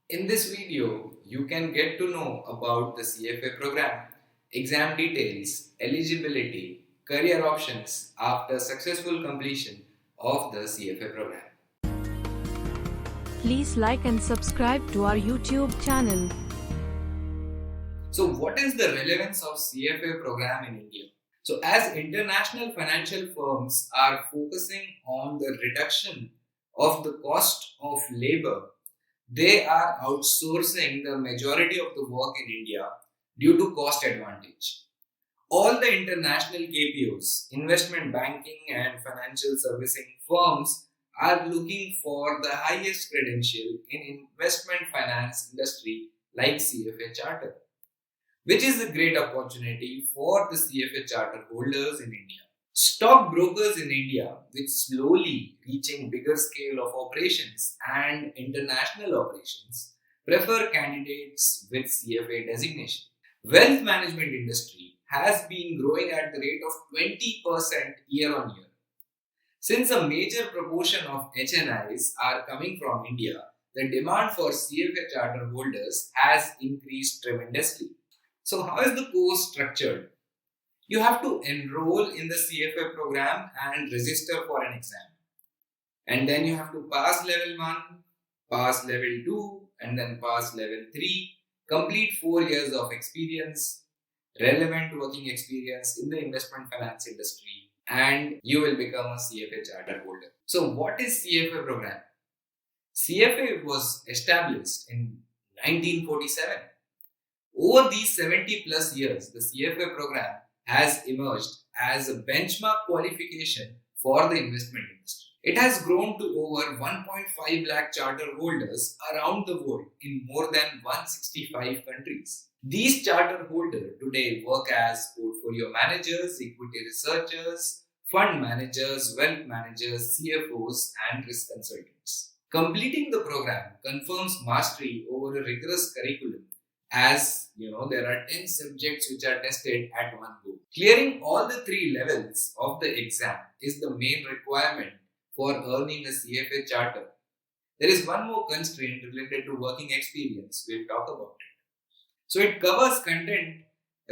In this video, you can get to know about the CFA program, exam details, eligibility, career options after successful completion of the CFA program. Please like and subscribe to our YouTube channel. So, what is the relevance of CFA program in India? So, as international financial firms are focusing on the reduction of the cost of labor, they are outsourcing the majority of the work in India due to cost advantage. All the international KPOs, investment banking and financial servicing firms are looking for the highest credential in investment finance industry like CFA Charter, which is a great opportunity for the CFA Charter holders in India. Stockbrokers in India, with slowly reaching bigger scale of operations and international operations, prefer candidates with CFA designation. Wealth management industry has been growing at the rate of 20% year on year. Since a major proportion of HNIs are coming from India, the demand for CFA charter holders has increased tremendously. So, how is the course structured? You have to enroll in the CFA program and register for an exam. And then you have to pass level 1, pass level 2, and then pass level 3, complete 4 years of experience, relevant working experience in the investment finance industry, and you will become a CFA charter holder. So, what is CFA program? CFA was established in 1947. Over these 70 plus years, the CFA program has emerged as a benchmark qualification for the investment industry. It has grown to over 1.5 lakh charter holders around the world in more than 165 countries. These charter holders today work as portfolio managers, equity researchers, fund managers, wealth managers, CFOs, and risk consultants. Completing the program confirms mastery over a rigorous curriculum, as there are 10 subjects which are tested at one go. Clearing all the 3 levels of the exam is the main requirement for earning a CFA charter. There is one more constraint related to working experience. We'll talk about it. So it covers content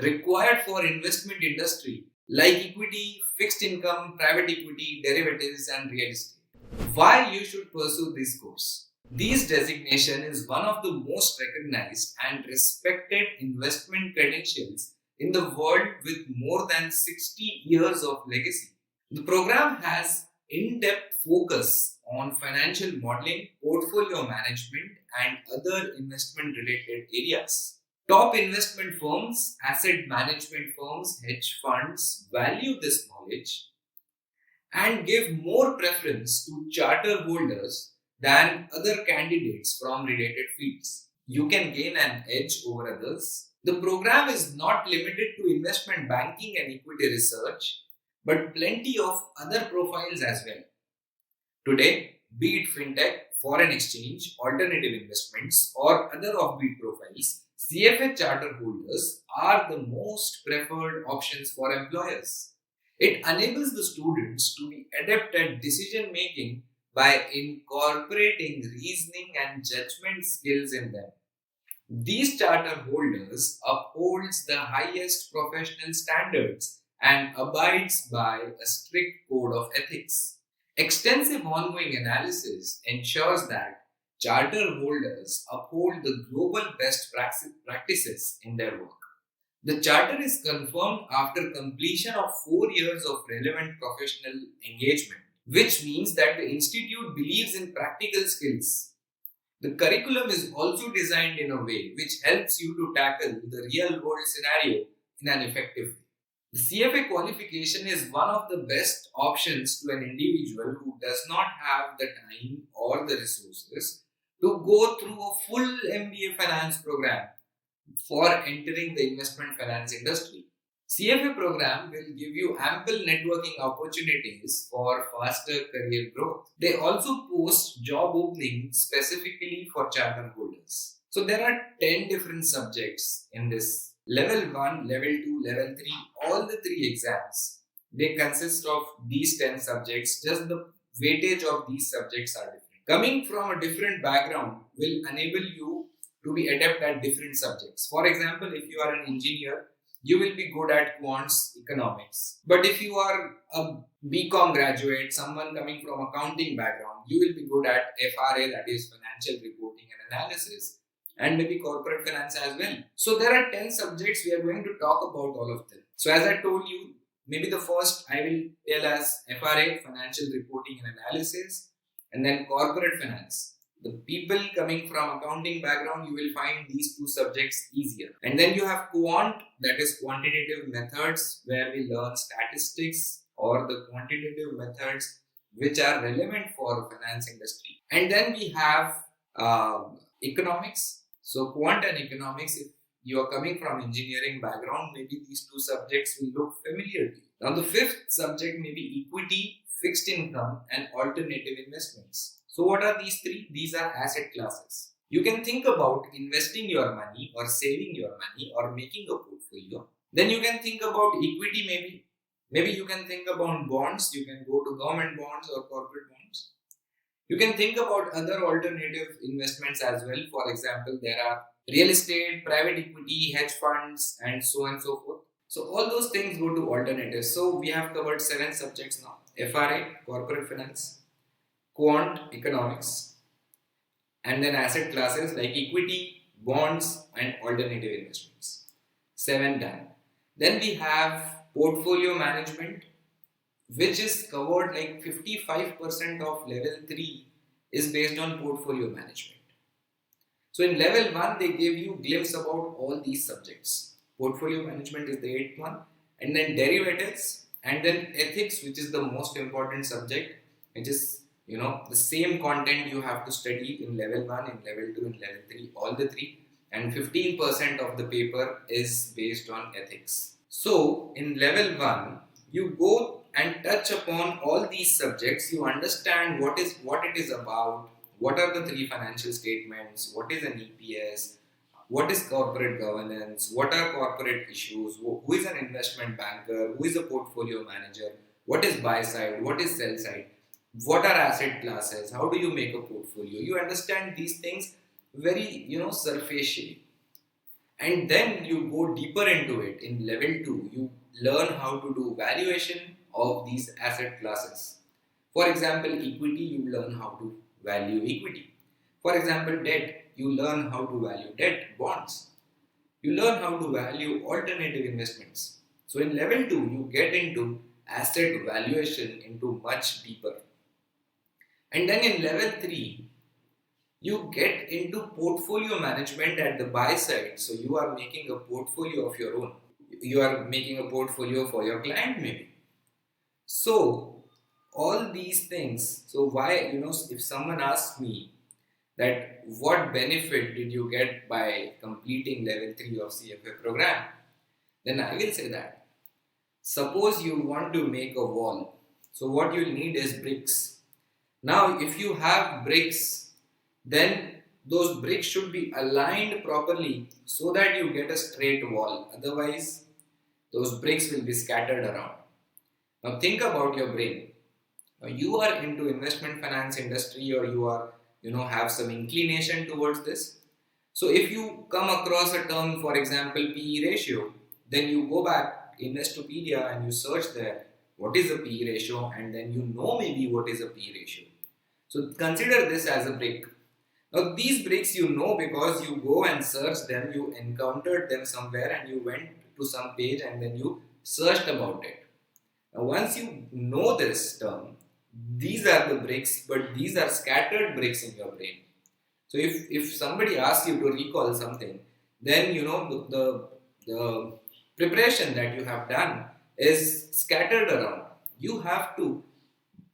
required for investment industry like equity, fixed income, private equity, derivatives, and real estate. Why you should pursue this course? This designation is one of the most recognized and respected investment credentials in the world with more than 60 years of legacy. The program has in-depth focus on financial modeling, portfolio management, and other investment-related areas. Top investment firms, asset management firms, hedge funds value this knowledge and give more preference to charter holders than other candidates from related fields. You can gain an edge over others. The program is not limited to investment banking and equity research, but plenty of other profiles as well. Today, be it fintech, foreign exchange, alternative investments, or other offbeat profiles, CFA charter holders are the most preferred options for employers. It enables the students to be adept at decision making by incorporating reasoning and judgment skills in them. These charter holders upholds the highest professional standards and abides by a strict code of ethics. Extensive ongoing analysis ensures that charter holders uphold the global best practices in their work. The charter is confirmed after completion of 4 years of relevant professional engagement, which means that the institute believes in practical skills. The curriculum is also designed in a way which helps you to tackle the real world scenario in an effective way. The CFA qualification is one of the best options to an individual who does not have the time or the resources to go through a full MBA finance program for entering the investment finance industry. CFA program will give you ample networking opportunities for faster career growth. They also post job openings specifically for charter holders. So there are 10 different subjects in this. Level 1, Level 2, Level 3, all the 3 exams, they consist of these 10 subjects, just the weightage of these subjects are different. Coming from a different background will enable you to be adept at different subjects. For example, if you are an engineer, you will be good at quants economics. But if you are a BCom graduate, someone coming from accounting background, you will be good at FRA, that is financial reporting and analysis, and maybe corporate finance as well. So there are 10 subjects. We are going to talk about all of them. So as I told you, maybe the first I will tell as FRA, financial reporting and analysis, and then corporate finance. The people coming from accounting background, you will find these two subjects easier. And then you have quant, that is quantitative methods, where we learn statistics or the quantitative methods which are relevant for finance industry. And then we have economics. So quant and economics, if you are coming from engineering background, maybe these two subjects will look familiar to you. Now the fifth subject may be equity, fixed income and alternative investments. So what are these three? These are asset classes. You can think about investing your money or saving your money or making a portfolio. Then you can think about equity maybe. Maybe you can think about bonds. You can go to government bonds or corporate bonds. You can think about other alternative investments as well. For example, there are real estate, private equity, hedge funds and so on and so forth. So all those things go to alternatives. So we have covered 7 subjects now. FRA, corporate finance, quant, economics, and then asset classes like equity, bonds and alternative investments. 7 done. Then we have portfolio management, which is covered like 55% of level 3 is based on portfolio management. So in level 1, they give you glimpse about all these subjects. Portfolio management is the 8th one, and then derivatives, and then ethics, which is the most important subject, which is the same content you have to study in level 1, in level 2, in level 3, all the 3, and 15% of the paper is based on ethics. So in level 1, you go and touch upon all these subjects, you understand what it is about, what are the 3 financial statements, what is an EPS, what is corporate governance, what are corporate issues, who is an investment banker, who is a portfolio manager, what is buy side, what is sell side, what are asset classes, how do you make a portfolio. You understand these things very superficially, and then you go deeper into it. In level 2, you learn how to do valuation of these asset classes. For example, equity, you learn how to value equity. For example, debt, you learn how to value debt, bonds. You learn how to value alternative investments. So in level 2, you get into asset valuation into much deeper. And then in level 3, you get into portfolio management at the buy side. So you are making a portfolio of your own. You are making a portfolio for your client maybe. So all these things, so why, if someone asks me that what benefit did you get by completing level 3 of CFA program, then I will say that suppose you want to make a wall. So what you need is bricks. Now if you have bricks, then those bricks should be aligned properly so that you get a straight wall. Otherwise, those bricks will be scattered around. Now think about your brain. Now you are into investment finance industry, or you are have some inclination towards this. So if you come across a term, for example PE ratio, then you go back Investopedia and you search there what is a PE ratio, and then maybe what is a PE ratio. So consider this as a brick. Now these bricks because you go and search them, you encountered them somewhere and you went to some page and then you searched about it. Now once you know this term, these are the bricks, but these are scattered bricks in your brain. So if somebody asks you to recall something, then the preparation that you have done is scattered around. You have to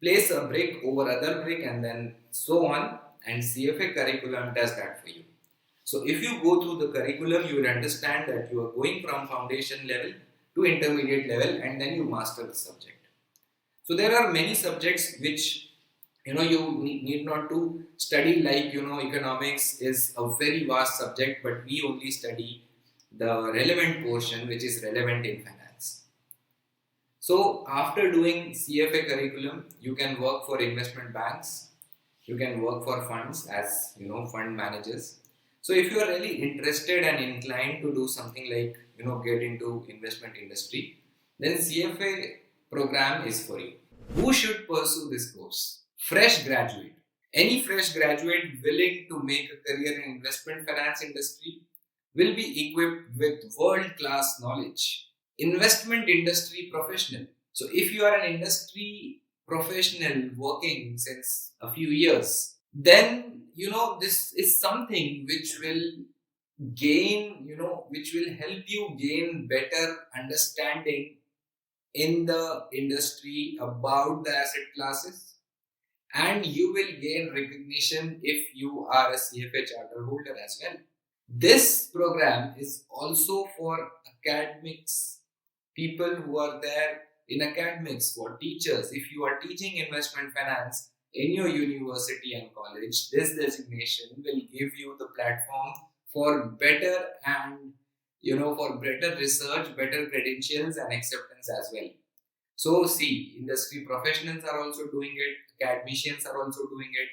place a brick over other brick and then so on, and CFA curriculum does that for you. So if you go through the curriculum, you will understand that you are going from foundation level to intermediate level and then you master the subject. So there are many subjects which you need not to study, like economics is a very vast subject, but we only study the relevant portion which is relevant in finance. So after doing CFA curriculum, you can work for investment banks, you can work for funds as fund managers. So if you are really interested and inclined to do something like, get into investment industry, then CFA program is for you. Who should pursue this course? Fresh graduate. Any fresh graduate willing to make a career in investment finance industry will be equipped with world-class knowledge. Investment industry professional. So if you are an industry professional working since a few years, then this is something which will which will help you gain better understanding in the industry about the asset classes, and you will gain recognition if you are a CFA charter holder as well. This program is also for academics, people who are there in academics, for teachers. If you are teaching investment finance in your university and college, this designation will give you the platform for better and for better research, better credentials and acceptance as well. So see, industry professionals are also doing it, academicians are also doing it,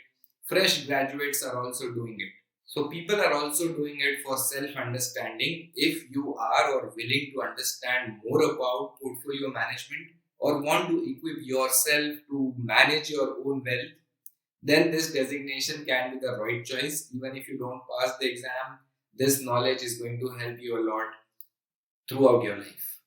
fresh graduates are also doing it. So people are also doing it for self-understanding. If you are or willing to understand more about portfolio management or want to equip yourself to manage your own wealth, then this designation can be the right choice. Even if you don't pass the exam, this knowledge is going to help you a lot throughout your life.